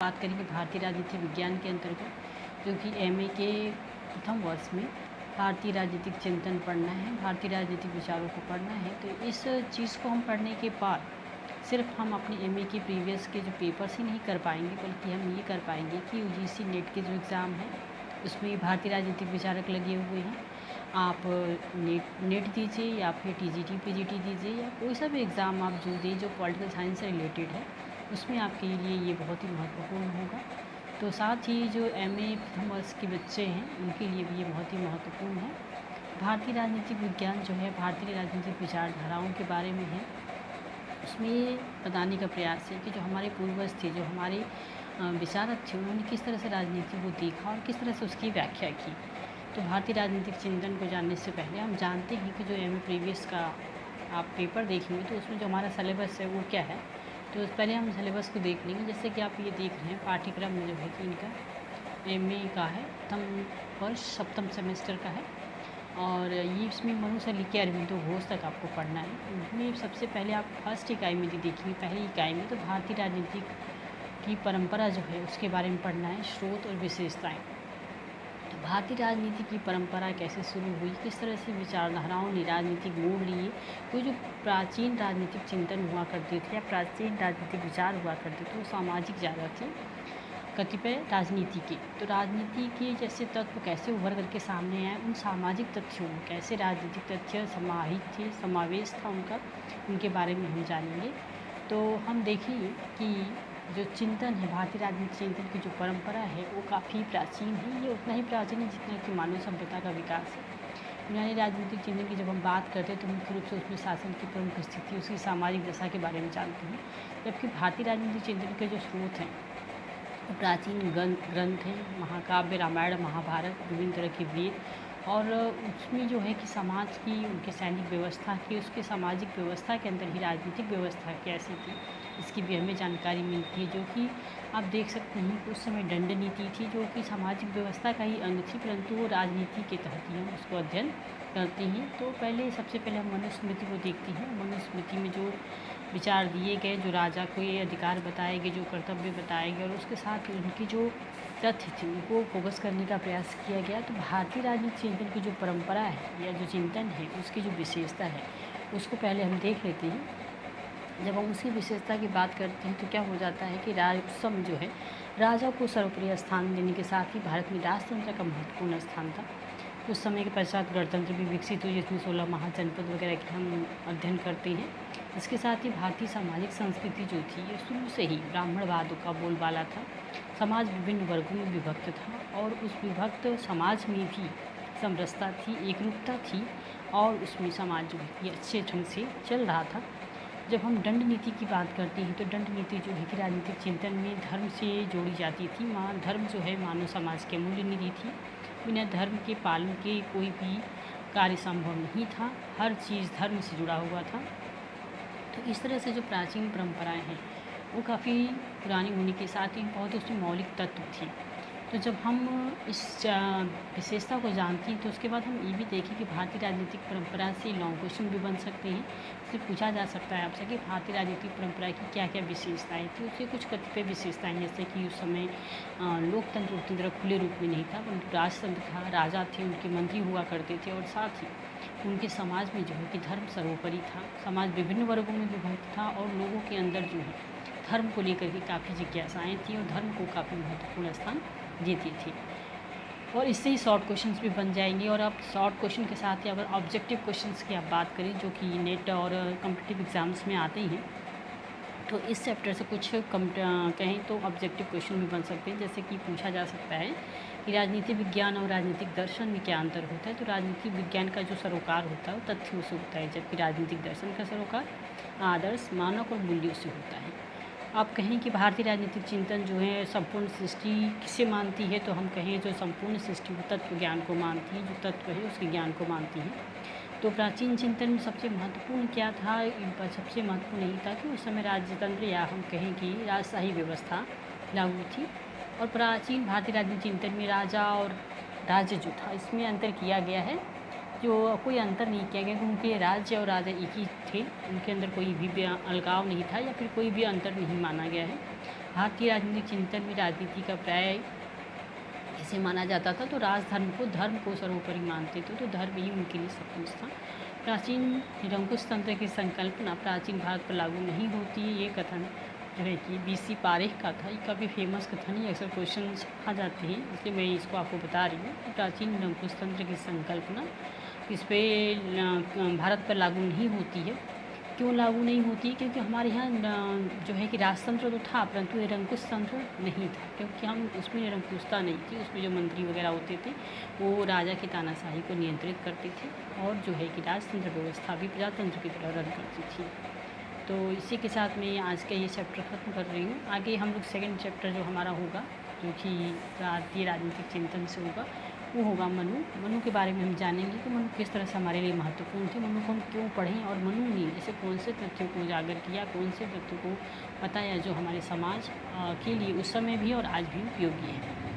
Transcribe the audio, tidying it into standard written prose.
बात करेंगे भारतीय राजनीति विज्ञान के अंतर्गत, जो कि एमए के प्रथम वर्ष में भारतीय राजनीतिक चिंतन पढ़ना है, भारतीय राजनीतिक विचारों को पढ़ना है। तो इस चीज़ को हम पढ़ने के बाद सिर्फ हम अपने एमए के प्रीवियस के जो पेपर्स ही नहीं कर पाएंगे, बल्कि हम ये कर पाएंगे कि यूजीसी नेट के जो एग्ज़ाम है उसमें भारतीय राजनीतिक विचारक लगे हुए हैं। आप नेट दीजिए या फिर टीजीटी पीजीटी दीजिए या कोई सा भी एग्ज़ाम आप जो दें जो पॉलिटिकल साइंस से रिलेटेड है, उसमें आपके लिए ये बहुत ही महत्वपूर्ण होगा। तो साथ ही जो एमए प्रथम वर्ष के बच्चे हैं उनके लिए भी ये बहुत ही महत्वपूर्ण है। भारतीय राजनीतिक विज्ञान जो है भारतीय राजनीतिक विचारधाराओं के बारे में है। उसमें ये बताने का प्रयास है कि जो हमारे पूर्वज थे, जो हमारे विचारक थे, उन्होंने किस तरह से राजनीति को देखा और किस तरह से उसकी व्याख्या की। तो भारतीय राजनीतिक चिंतन को जानने से पहले हम जानते हैं कि जो एमए प्रीवियस का आप पेपर देखेंगे तो उसमें जो हमारा सिलेबस है वो क्या है। तो पहले हम सिलेबस को देख लेंगे। जैसे कि आप ये देख रहे हैं पाठ्यक्रम में जो है कि इनका एमए का है, प्रथम वर्ष सप्तम सेमेस्टर का है और ये इसमें मनु से लेकर अरविंदो घोष तक आपको पढ़ना है। इसमें सबसे पहले आप फर्स्ट इकाई में देखेंगे, पहली इकाई में तो भारतीय राजनीतिक की परंपरा जो है उसके बारे में पढ़ना है, स्रोत और विशेषताएँ। तो भारतीय राजनीति की परंपरा कैसे शुरू हुई, किस तरह से विचारधाराओं ने राजनीतिक मोड़ लिए। तो जो प्राचीन राजनीतिक चिंतन हुआ करते थे या प्राचीन राजनीतिक विचार हुआ करते थे वो सामाजिक ज़्यादा थे, कतिपय राजनीति के। तो राजनीति के जैसे तत्व कैसे उभर करके सामने आए, उन सामाजिक तथ्यों में कैसे राजनीतिक तथ्य समाहित थे, समावेश था उनका, उनके बारे में हम जानेंगे। तो हम देखेंगे कि जो चिंतन है भारतीय राजनीतिक चिंतन की जो परंपरा है वो काफ़ी प्राचीन है। ये उतना ही प्राचीन है जितना कि मानव सभ्यता का विकास है। यूनानी राजनीतिक चिंतन की जब हम बात करते हैं तो मुख्य रूप से उसमें शासन की प्रमुख स्थिति, उसकी सामाजिक दशा के बारे में जानते हैं। जबकि भारतीय राजनीतिक चिंतन के जो स्रोत हैं वो प्राचीन ग्रंथ हैं, महाकाव्य, रामायण, महाभारत, विभिन्न तरह के वेद, और उसमें जो है कि समाज की, उनकी सैनिक व्यवस्था की, उसके सामाजिक व्यवस्था के अंदर ही राजनीतिक व्यवस्था कैसी थी इसकी भी हमें जानकारी मिलती है। जो कि आप देख सकते हैं कि उस समय दंड नीति थी जो कि सामाजिक व्यवस्था का ही अंग थी, परंतु वो राजनीति के तहत ही हम उसको अध्ययन करते हैं। तो सबसे पहले हम मनुस्मृति को देखते हैं। मनुस्मृति में जो विचार दिए गए, जो राजा को ये अधिकार बताए गए, जो कर्तव्य बताए गए और उसके साथ उनकी जो तथ्य थे उनको फोकस करने का प्रयास किया गया। तो भारतीय राजनीतिक चिंतन की जो परंपरा है या जो चिंतन है उसकी जो विशेषता है उसको पहले हम देख लेते हैं। जब हम उसकी विशेषता की बात करते हैं तो क्या हो जाता है कि राजसम जो है राजा को सर्वोपरि स्थान देने के साथ ही भारत में राजतंत्र का महत्वपूर्ण स्थान था। उस समय के पश्चात गणतंत्र भी विकसित हुई जिसमें 16 महाजनपद वगैरह के हम अध्ययन करते हैं। इसके साथ ही भारतीय सामाजिक संस्कृति जो थी ये शुरू से ही ब्राह्मणवाद का बोलबाला था। समाज विभिन्न वर्गों में विभक्त था और उस विभक्त समाज में भी समरसता थी, एकरूपता थी और उसमें समाज जो है ये अच्छे ढंग से चल रहा था। जब हम दंड नीति की बात करते हैं तो दंड नीति जो है कि राजनीतिक चिंतन में धर्म से जोड़ी जाती थी। धर्म जो है मानव समाज के मूल्य निधि थी। बिना धर्म के पालन के कोई भी कार्य संभव नहीं था, हर चीज़ धर्म से जुड़ा हुआ था। तो इस तरह से जो प्राचीन परंपराएं हैं वो काफ़ी पुरानी होने के साथ ही बहुत उसमें मौलिक तत्व थे। तो जब हम इस विशेषता को जानते हैं तो उसके बाद हम ये भी देखें कि भारतीय राजनीतिक परंपरा से लॉन्ग क्वेश्चन भी बन सकते हैं। इससे पूछा जा सकता है आपसे कि भारतीय राजनीतिक परंपरा की क्या क्या विशेषताएं थी। उससे कुछ कतिपय विशेषताएं जैसे कि उस समय लोकतंत्र उतनी तरह खुले रूप में नहीं था, परंतु राजतंत्र था, राजा थे, उनके मंत्री हुआ करते थे और साथ ही उनके समाज में जो है कि धर्म सर्वोपरि था। समाज विभिन्न वर्गों में विभक्त था और लोगों के अंदर जो है धर्म को लेकर के काफ़ी जिज्ञासाएँ थी और धर्म को काफ़ी महत्वपूर्ण स्थान देती थी। और इससे ही शॉर्ट क्वेश्चंस भी बन जाएंगे। और आप शॉर्ट क्वेश्चन के साथ ही अगर ऑब्जेक्टिव क्वेश्चंस की आप बात करें जो कि नेट और कॉम्पिटिटिव एग्ज़ाम्स में आते हैं तो इस चैप्टर से कुछ कहें तो ऑब्जेक्टिव क्वेश्चन भी बन सकते हैं। जैसे कि पूछा जा सकता है कि राजनीतिक विज्ञान और राजनीतिक दर्शन में क्या अंतर होता है। तो राजनीतिक विज्ञान का जो सरोकार होता है वो तथ्यों से होता है, जबकि राजनीतिक दर्शन का सरोकार आदर्श, मानक और मूल्यों से होता है। आप कहें कि भारतीय राजनीतिक चिंतन जो है संपूर्ण सृष्टि किसे मानती है, तो हम कहें जो संपूर्ण सृष्टि वो तत्व ज्ञान को मानती है, जो तत्व है उसके ज्ञान को मानती है। तो प्राचीन चिंतन में सबसे महत्वपूर्ण क्या था, इन पर सबसे महत्वपूर्ण यही था कि उस समय राज्यतंत्र या हम कहें कि राजशाही व्यवस्था लागू थी। और प्राचीन भारतीय राजनीतिक चिंतन में राजा और राज्य जो था इसमें अंतर किया गया है। जो कोई अंतर नहीं किया गया, क्योंकि राज्य और राजा एक ही थे, उनके अंदर कोई भी अलगाव नहीं था या फिर कोई भी अंतर नहीं माना गया है। भारतीय राजनीतिक चिंतन में राजनीति का प्राय ऐसे माना जाता था, तो धर्म को सर्वोपरि मानते थे, तो धर्म ही उनके लिए सब कुछ था। प्राचीन निरंकुश तंत्र की संकल्पना प्राचीन भारत पर लागू नहीं होती है, ये कथन जो है कि BC पारेख का था। ये काफ़ी फेमस कथन है, अक्सर क्वेश्चन आ जाते हैं, इसलिए मैं इसको आपको बता रही हूँ। प्राचीन निरंकुश तंत्र की संकल्पना इस पर भारत पर लागू नहीं होती है। क्यों लागू नहीं होती? क्योंकि हमारे यहाँ जो है कि राजतंत्र तो था, परंतु निरंकुश तंत्र नहीं था, क्योंकि हम उसमें निरंकुशता नहीं थी। उसमें जो मंत्री वगैरह होते थे वो राजा की तानाशाही को नियंत्रित करते थे, और जो है कि राजतंत्र व्यवस्था भी प्रजातंत्र की तरह रन करती थी। तो इसी के साथ मैं आज का ये चैप्टर ख़त्म कर रही हूँ। आगे हम लोग सेकंड चैप्टर जो हमारा होगा, जो कि भारतीय राजनीतिक चिंतन से होगा, वो होगा मनु के बारे में हम जानेंगे कि मनु किस तरह से हमारे लिए महत्वपूर्ण थे, मनु को हम क्यों पढ़ें, और मनु ने ऐसे कौन से तथ्यों को उजागर किया, कौन से तथ्यों को बताया जो हमारे समाज के लिए उस समय भी और आज भी उपयोगी है।